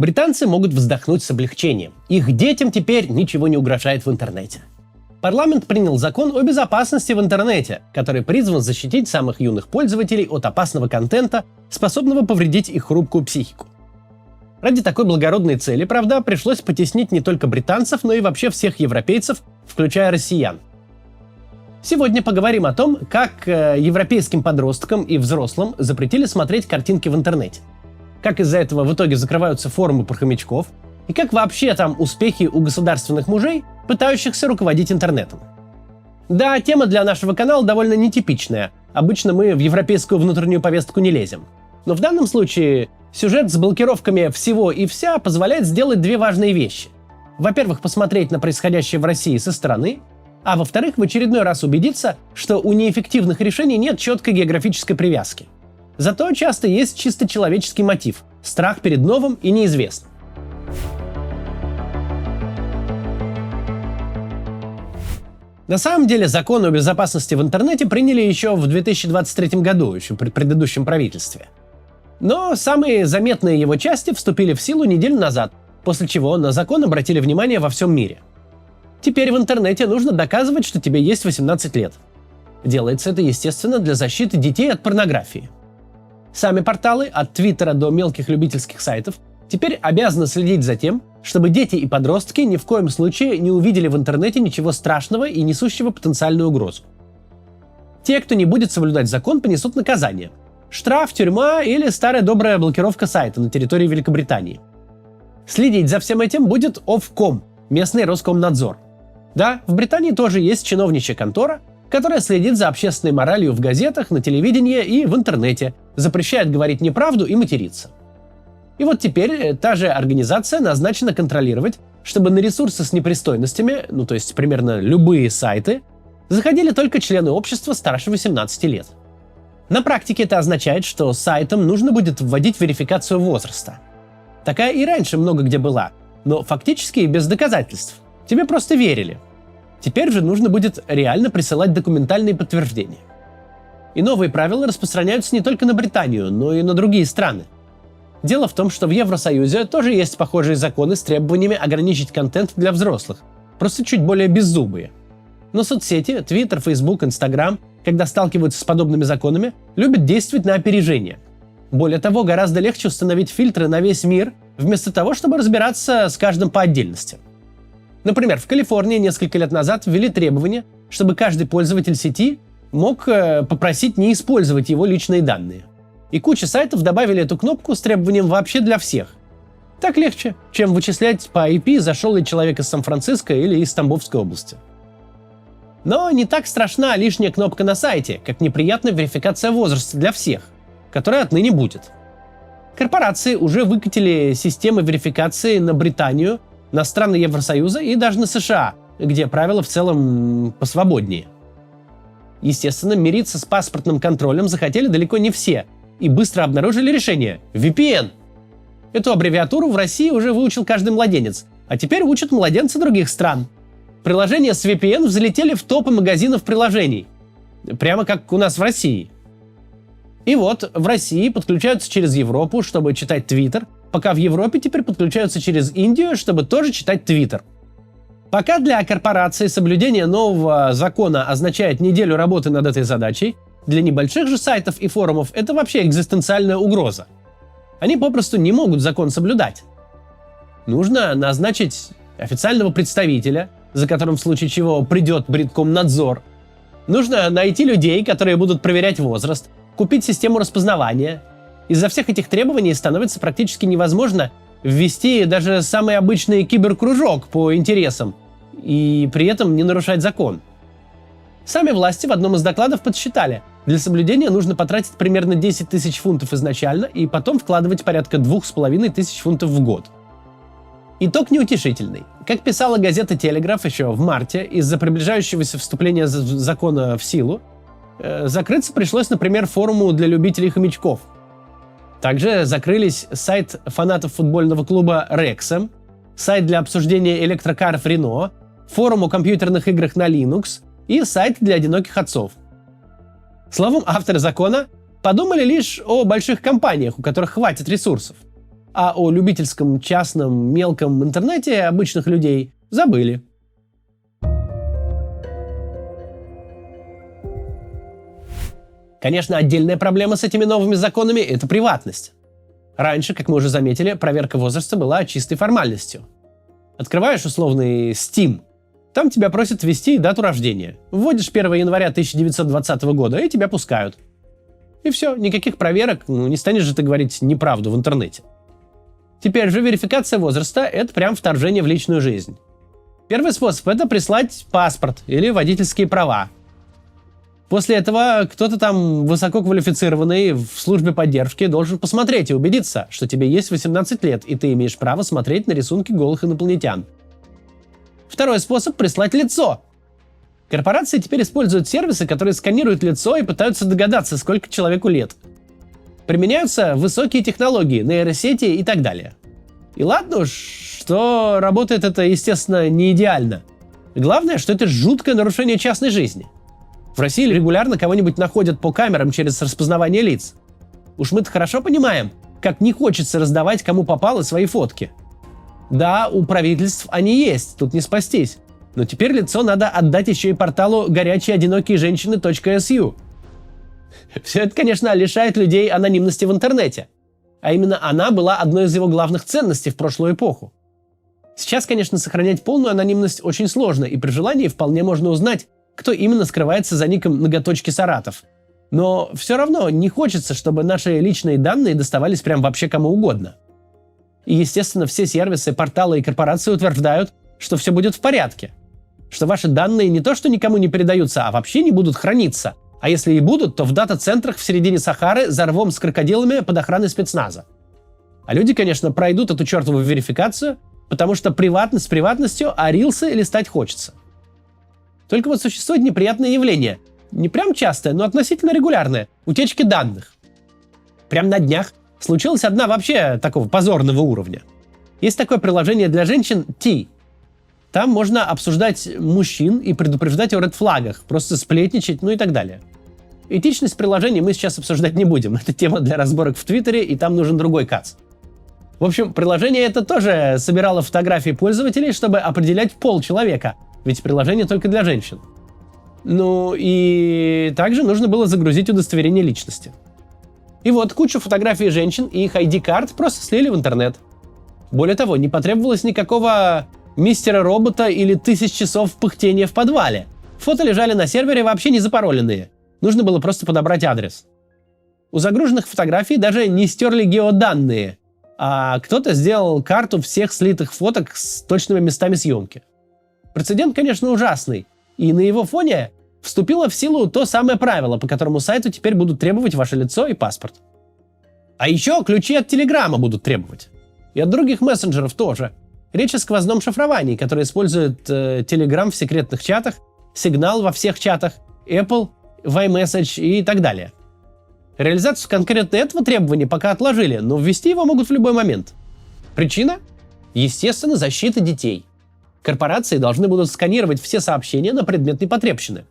Британцы могут вздохнуть с облегчением. Их детям теперь ничего не угрожает в интернете. Парламент принял закон о безопасности в интернете, который призван защитить самых юных пользователей от опасного контента, способного повредить их хрупкую психику. Ради такой благородной цели, правда, пришлось потеснить не только британцев, но и вообще всех европейцев, включая россиян. Сегодня поговорим о том, как европейским подросткам и взрослым запретили смотреть картинки в интернете, как из-за этого в итоге закрываются форумы про хомячков, и как вообще там успехи у государственных мужей, пытающихся руководить интернетом. Да, тема для нашего канала довольно нетипичная. Обычно мы в европейскую внутреннюю повестку не лезем. Но в данном случае сюжет с блокировками всего и вся позволяет сделать две важные вещи. Во-первых, посмотреть на происходящее в России со стороны, а во-вторых, в очередной раз убедиться, что у неэффективных решений нет четкой географической привязки. Зато часто есть чисто человеческий мотив – страх перед новым и неизвестным. На самом деле закон о безопасности в интернете приняли еще в 2023 году, еще при предыдущем правительстве. Но самые заметные его части вступили в силу неделю назад, после чего на закон обратили внимание во всем мире. Теперь в интернете нужно доказывать, что тебе есть 18 лет. Делается это, естественно, для защиты детей от порнографии. Сами порталы, от Твиттера до мелких любительских сайтов, теперь обязаны следить за тем, чтобы дети и подростки ни в коем случае не увидели в интернете ничего страшного и несущего потенциальную угрозу. Те, кто не будет соблюдать закон, понесут наказание. Штраф, тюрьма или старая добрая блокировка сайта на территории Великобритании. Следить за всем этим будет Ofcom, местный Роскомнадзор. Да, в Британии тоже есть чиновничья контора, которая следит за общественной моралью в газетах, на телевидении и в интернете, запрещает говорить неправду и материться. И вот теперь та же организация назначена контролировать, чтобы на ресурсы с непристойностями, то есть примерно любые сайты, заходили только члены общества старше 18 лет. На практике это означает, что сайтам нужно будет вводить верификацию возраста. Такая и раньше много где была, но фактически без доказательств. Тебе просто верили. Теперь же нужно будет реально присылать документальные подтверждения. И новые правила распространяются не только на Британию, но и на другие страны. Дело в том, что в Евросоюзе тоже есть похожие законы с требованиями ограничить контент для взрослых, просто чуть более беззубые. Но соцсети, Twitter, Facebook, Instagram, когда сталкиваются с подобными законами, любят действовать на опережение. Более того, гораздо легче установить фильтры на весь мир, вместо того, чтобы разбираться с каждым по отдельности. Например, в Калифорнии несколько лет назад ввели требование, чтобы каждый пользователь сети мог попросить не использовать его личные данные. И куча сайтов добавили эту кнопку с требованием вообще для всех. Так легче, чем вычислять по IP, зашел ли человек из Сан-Франциско или из Тамбовской области. Но не так страшна лишняя кнопка на сайте, как неприятная верификация возраста для всех, которая отныне будет. Корпорации уже выкатили системы верификации на Британию, на страны Евросоюза и даже на США, где правила в целом посвободнее. Естественно, мириться с паспортным контролем захотели далеко не все, и быстро обнаружили решение – VPN. Эту аббревиатуру в России уже выучил каждый младенец, а теперь учат младенцы других стран. Приложения с VPN взлетели в топы магазинов приложений. Прямо как у нас в России. И вот в России подключаются через Европу, чтобы читать Twitter, пока в Европе теперь подключаются через Индию, чтобы тоже читать Twitter. Пока для корпорации соблюдение нового закона означает неделю работы над этой задачей, для небольших же сайтов и форумов это вообще экзистенциальная угроза. Они попросту не могут закон соблюдать. Нужно назначить официального представителя, за которым в случае чего придет Бриткомнадзор. Нужно найти людей, которые будут проверять возраст, купить систему распознавания. Из-за всех этих требований становится практически невозможно ввести даже самый обычный киберкружок по интересам и при этом не нарушать закон. Сами власти в одном из докладов подсчитали, для соблюдения нужно потратить примерно 10 тысяч фунтов изначально и потом вкладывать порядка 2500 фунтов в год. Итог неутешительный. Как писала газета «Телеграф» еще в марте, из-за приближающегося вступления закона в силу, закрыться пришлось, например, форуму для любителей хомячков. Также закрылись сайт фанатов футбольного клуба «Рексэм», сайт для обсуждения электрокаров «Рено», форум о компьютерных играх на Linux и сайт для одиноких отцов. Словом, авторы закона подумали лишь о больших компаниях, у которых хватит ресурсов. а о любительском, частном, мелком интернете обычных людей забыли. Конечно, отдельная проблема с этими новыми законами – это приватность. Раньше, как мы уже заметили, проверка возраста была чистой формальностью. Открываешь условный Steam, там тебя просят ввести дату рождения. Вводишь 1 января 1920 года, и тебя пускают. И все, никаких проверок, не станешь же ты говорить неправду в интернете. Теперь же верификация возраста – это прям вторжение в личную жизнь. Первый способ – это прислать паспорт или водительские права. После этого кто-то там высококвалифицированный в службе поддержки должен посмотреть и убедиться, что тебе есть 18 лет, и ты имеешь право смотреть на рисунки голых инопланетян. Второй способ – прислать лицо. Корпорации теперь используют сервисы, которые сканируют лицо и пытаются догадаться, сколько человеку лет. Применяются высокие технологии, нейросети и так далее. И ладно уж, что работает это, естественно, не идеально. Главное, что это жуткое нарушение частной жизни. В России регулярно кого-нибудь находят по камерам через распознавание лиц. Уж мы-то хорошо понимаем, как не хочется раздавать кому попало свои фотки. Да, у правительств они есть, тут не спастись. Но теперь лицо надо отдать еще и порталу горячееодинокиеженщины.su. Все это, конечно, лишает людей анонимности в интернете. А именно она была одной из его главных ценностей в прошлую эпоху. Сейчас, конечно, сохранять полную анонимность очень сложно, и при желании вполне можно узнать, кто именно скрывается за ником «Ноготочки Саратов». Но все равно не хочется, чтобы наши личные данные доставались прям вообще кому угодно. И, естественно, все сервисы, порталы и корпорации утверждают, что все будет в порядке. Что ваши данные не то что никому не передаются, а вообще не будут храниться. А если и будут, то в дата-центрах в середине Сахары за рвом с крокодилами под охраной спецназа. А люди, конечно, пройдут эту чертову верификацию, потому что приватность с приватностью, а рилсы листать хочется. Только вот существует неприятное явление. Не прям частое, но относительно регулярное. Утечки данных. Прям на днях случилась одна вообще такого позорного уровня. Есть такое приложение для женщин T. Там можно обсуждать мужчин и предупреждать о редфлагах, просто сплетничать, ну и так далее. Этичность приложений мы сейчас обсуждать не будем. Это тема для разборок в Твиттере, и там нужен другой кац. В общем, приложение это тоже собирало фотографии пользователей, чтобы определять пол человека. Ведь приложение только для женщин. Ну и также нужно было загрузить удостоверение личности. И вот кучу фотографий женщин и их ID-карт просто слили в интернет. Более того, не потребовалось никакого мистера-робота или 1000 часов пыхтения в подвале. Фото лежали на сервере вообще не запароленные. Нужно было просто подобрать адрес. У загруженных фотографий даже не стерли геоданные, а кто-то сделал карту всех слитых фоток с точными местами съемки. Прецедент, конечно, ужасный, и на его фоне вступило в силу то самое правило, по которому сайту теперь будут требовать ваше лицо и паспорт. А еще ключи от Телеграма будут требовать. И от других мессенджеров тоже. Речь о сквозном шифровании, которое использует Telegram в секретных чатах, Signal во всех чатах, Apple, iMessage и так далее. Реализацию конкретно этого требования пока отложили, но ввести его могут в любой момент. Причина? Естественно, защита детей. Корпорации должны будут сканировать все сообщения на предмет непотребщины.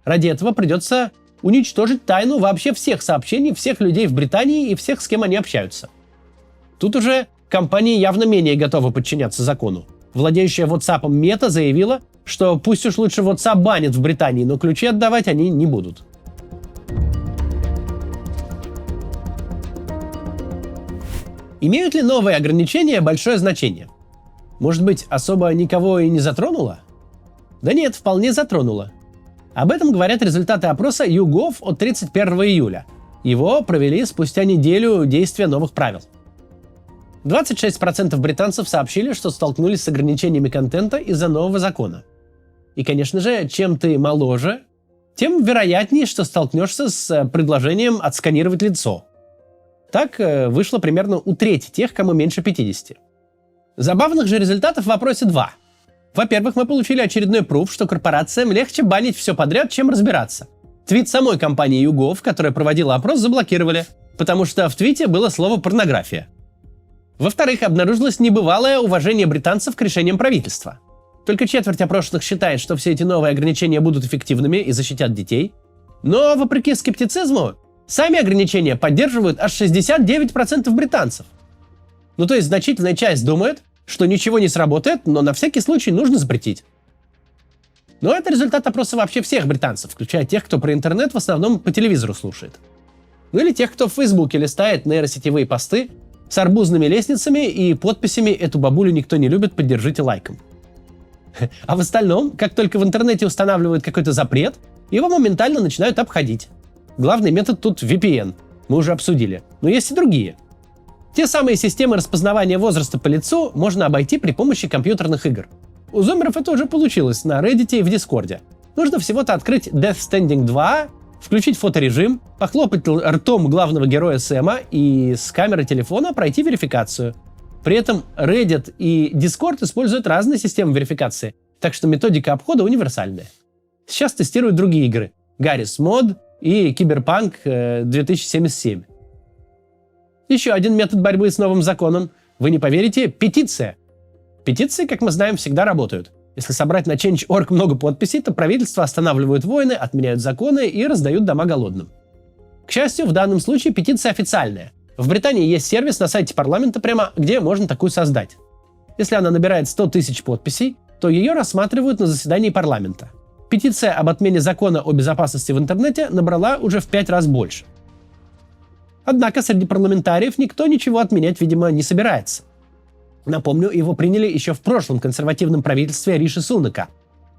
Ради этого придется уничтожить тайну вообще всех сообщений всех людей в Британии и всех, с кем они общаются. Тут уже компании явно менее готовы подчиняться закону. Владеющая WhatsApp Meta заявила, что пусть уж лучше WhatsApp банят в Британии, но ключи отдавать они не будут. Имеют ли новые ограничения большое значение? Может быть, особо никого и не затронуло? Да нет, вполне затронуло. Об этом говорят результаты опроса YouGov от 31 июля. Его провели спустя неделю действия новых правил. 26% британцев сообщили, что столкнулись с ограничениями контента из-за нового закона. И, конечно же, чем ты моложе, тем вероятнее, что столкнешься с предложением отсканировать лицо. Так вышло примерно у трети тех, кому меньше 50. Забавных же результатов в вопросе два. Во-первых, мы получили очередной пруф, что корпорациям легче банить все подряд, чем разбираться. Твит самой компании YouGov, которая проводила опрос, заблокировали, потому что в твите было слово «порнография». Во-вторых, обнаружилось небывалое уважение британцев к решениям правительства. Только четверть опрошенных считает, что все эти новые ограничения будут эффективными и защитят детей. Но, вопреки скептицизму, сами ограничения поддерживают аж 69% британцев. Ну то есть значительная часть думает, что ничего не сработает, но на всякий случай нужно запретить. Но это результат опроса вообще всех британцев, включая тех, кто про интернет в основном по телевизору слушает. Ну или тех, кто в Фейсбуке листает нейросетевые посты с арбузными лестницами и подписями «Эту бабулю никто не любит, поддержите лайком». А в остальном, как только в интернете устанавливают какой-то запрет, его моментально начинают обходить. Главный метод тут VPN, мы уже обсудили, но есть и другие. Те самые системы распознавания возраста по лицу можно обойти при помощи компьютерных игр. У зумеров это уже получилось на Reddit и в Дискорде. Нужно всего-то открыть Death Stranding 2, включить фоторежим, похлопать ртом главного героя Сэма и с камеры телефона пройти верификацию. При этом Reddit и Discord используют разные системы верификации, так что методика обхода универсальная. Сейчас тестируют другие игры — Garry's Mod и Cyberpunk 2077. Еще один метод борьбы с новым законом. Вы не поверите — петиция. Петиции, как мы знаем, всегда работают. Если собрать на Change.org много подписей, то правительства останавливают войны, отменяют законы и раздают дома голодным. К счастью, в данном случае петиция официальная. В Британии есть сервис на сайте парламента прямо, где можно такую создать. Если она набирает 100 тысяч подписей, то ее рассматривают на заседании парламента. Петиция об отмене закона о безопасности в интернете набрала уже в 5 раз больше. Однако среди парламентариев никто ничего отменять, видимо, не собирается. Напомню, его приняли еще в прошлом консервативном правительстве Риши Сунака.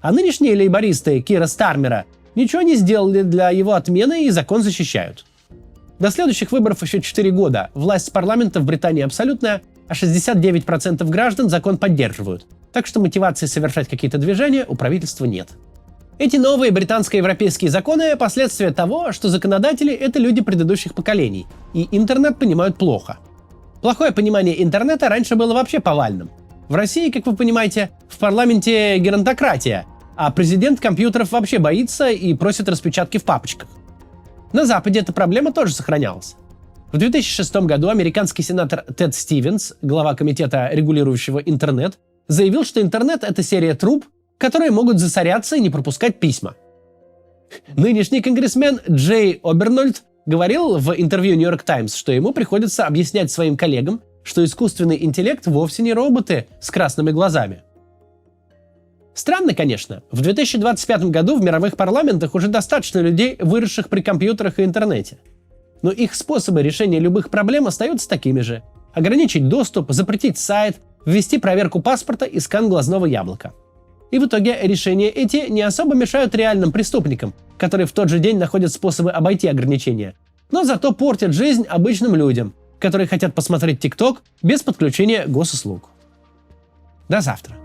А нынешние лейбористы Кира Стармера ничего не сделали для его отмены и закон защищают. До следующих выборов еще 4 года. Власть парламента в Британии абсолютная, а 69% граждан закон поддерживают. Так что мотивации совершать какие-то движения у правительства нет. Эти новые британско-европейские законы – последствия того, что законодатели – это люди предыдущих поколений, и интернет понимают плохо. Плохое понимание интернета раньше было вообще повальным. В России, как вы понимаете, в парламенте геронтократия, а президент компьютеров вообще боится и просит распечатки в папочках. На Западе эта проблема тоже сохранялась. В 2006 году американский сенатор Тед Стивенс, глава комитета, регулирующего интернет, заявил, что интернет — это серия труб, которые могут засоряться и не пропускать письма. Нынешний конгрессмен Джей Обернольд говорил в интервью New York Times, что ему приходится объяснять своим коллегам, что искусственный интеллект вовсе не роботы с красными глазами. Странно, конечно. В 2025 году в мировых парламентах уже достаточно людей, выросших при компьютерах и интернете. Но их способы решения любых проблем остаются такими же. Ограничить доступ, запретить сайт, ввести проверку паспорта и скан глазного яблока. И в итоге решения эти не особо мешают реальным преступникам, которые в тот же день находят способы обойти ограничения, но зато портят жизнь обычным людям, которые хотят посмотреть ТикТок без подключения госуслуг. До завтра.